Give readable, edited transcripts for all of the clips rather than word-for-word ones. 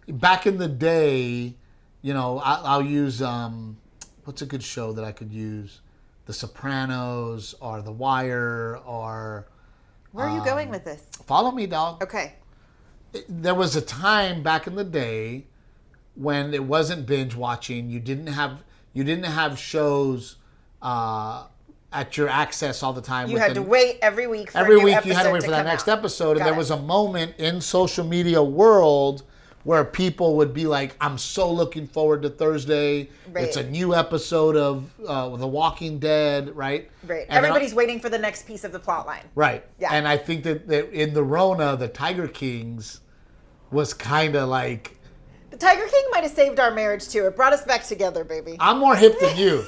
back in the day, I'll use what's a good show that I could use? The Sopranos or The Wire or. Where are you going with this? Follow me, dog. Okay. There was a time back in the day when it wasn't binge watching. You didn't have shows at your access all the time. You had to wait every week for every a new week you had to episode wait for that next out. episode. And Got there it. was a moment in social media world where people would be like, I'm so looking forward to Thursday. Right. It's a new episode of The Walking Dead, right? Right. And Everybody's waiting for the next piece of the plot line. Right. Yeah. And I think that in the Rona, the Tiger Kings was kind of like... The Tiger King might have saved our marriage too. It brought us back together, baby. I'm more hip than you.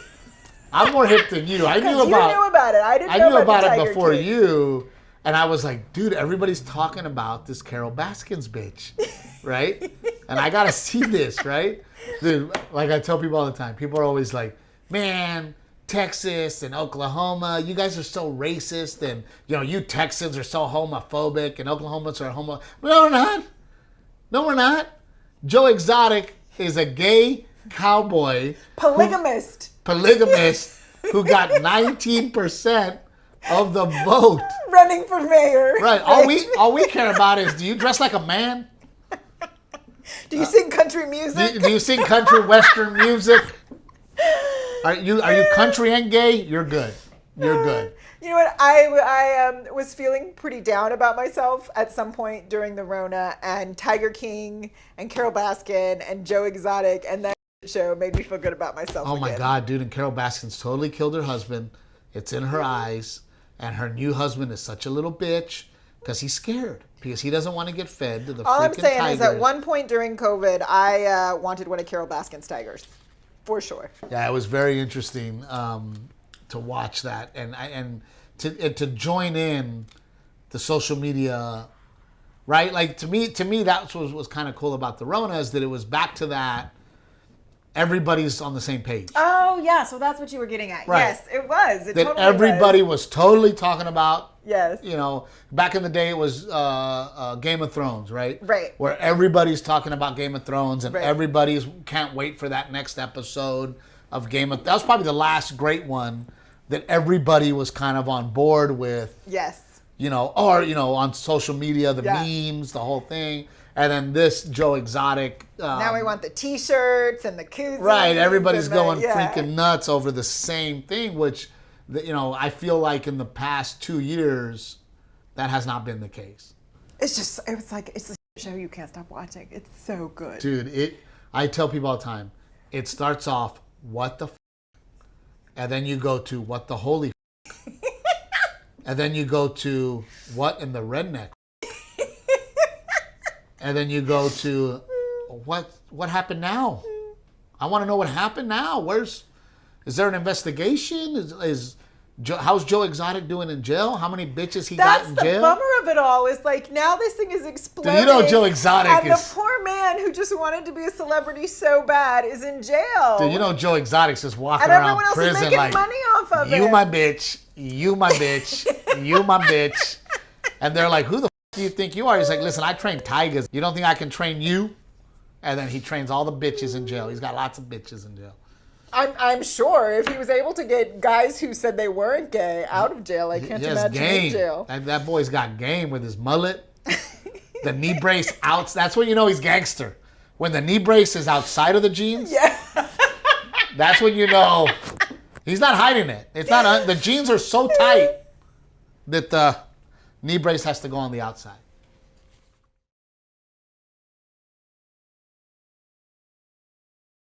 I knew You knew about it. I knew know about the it Tiger before King. you. And I was like, dude, everybody's talking about this Carol Baskins bitch, right? And I got to see this, right? Dude, like I tell people all the time, people are always like, man, Texas and Oklahoma, you guys are so racist. And, you Texans are so homophobic and Oklahomans are homo. No, we're not. No, we're not. Joe Exotic is a gay cowboy. Polygamist Who got 19% of the vote. running for mayor. Right. All we care about is, do you dress like a man? Do you sing country music? Do you sing country western music? Are you country and gay? You're good. You're good. You know what? I was feeling pretty down about myself at some point during the Rona, and Tiger King and Carol Baskin and Joe Exotic and that show made me feel good about myself. Oh my again. God, dude! And Carol Baskins totally killed her husband. It's in her eyes, and her new husband is such a little bitch because he's scared because he doesn't want to get fed to the All I'm freaking saying tigers. is at one point during COVID, I wanted one of Carol Baskin's tigers, for sure. Yeah, it was very interesting to watch that and to join in the social media, right? Like to me, that's what was kind of cool about the Rona is that it was back to that. Everybody's on the same page. Oh yeah, so that's what you were getting at. Right. Yes, it was. It That totally everybody was. was totally talking about. Yes. Back in the day it was Game of Thrones, right? Right. Where everybody's talking about Game of Thrones and Right. everybody's can't wait for that next episode of Game of. That was probably the last great one that everybody was kind of on board with. Yes. On social media, the Yeah. memes, the whole thing. And then this Joe Exotic. Now we want the T-shirts and the koozies. Right, everybody's and going freaking nuts over the same thing, which, I feel like in the past 2 years, that has not been the case. It's a show you can't stop watching. It's so good. Dude, I tell people all the time, it starts off, what the f***? And then you go to, what the holy f***? And then you go to, what in the redneck? And then you go to, what happened now? I want to know what happened now. Is there an investigation? How's Joe Exotic doing in jail? How many bitches he got in That's jail? the bummer of it all. Is like now this thing is exploding. Dude, Joe Exotic and is... the poor man who just wanted to be a celebrity so bad is in jail. Dude, Joe Exotic's just walking and around everyone else prison is making like, money off of it. you my bitch, you my bitch, you my bitch. And they're like, who the f*** do you think you are? He's like, listen, I train tigers. You don't think I can train you? And then he trains all the bitches in jail. He's got lots of bitches in jail. I'm sure if he was able to get guys who said they weren't gay out of jail, I can't imagine in jail. That boy's got game with his mullet. The knee brace out. That's when you know he's gangster. When the knee brace is outside of the jeans. Yeah. That's when you know he's not hiding it. It's not. The jeans are so tight that the knee brace has to go on the outside.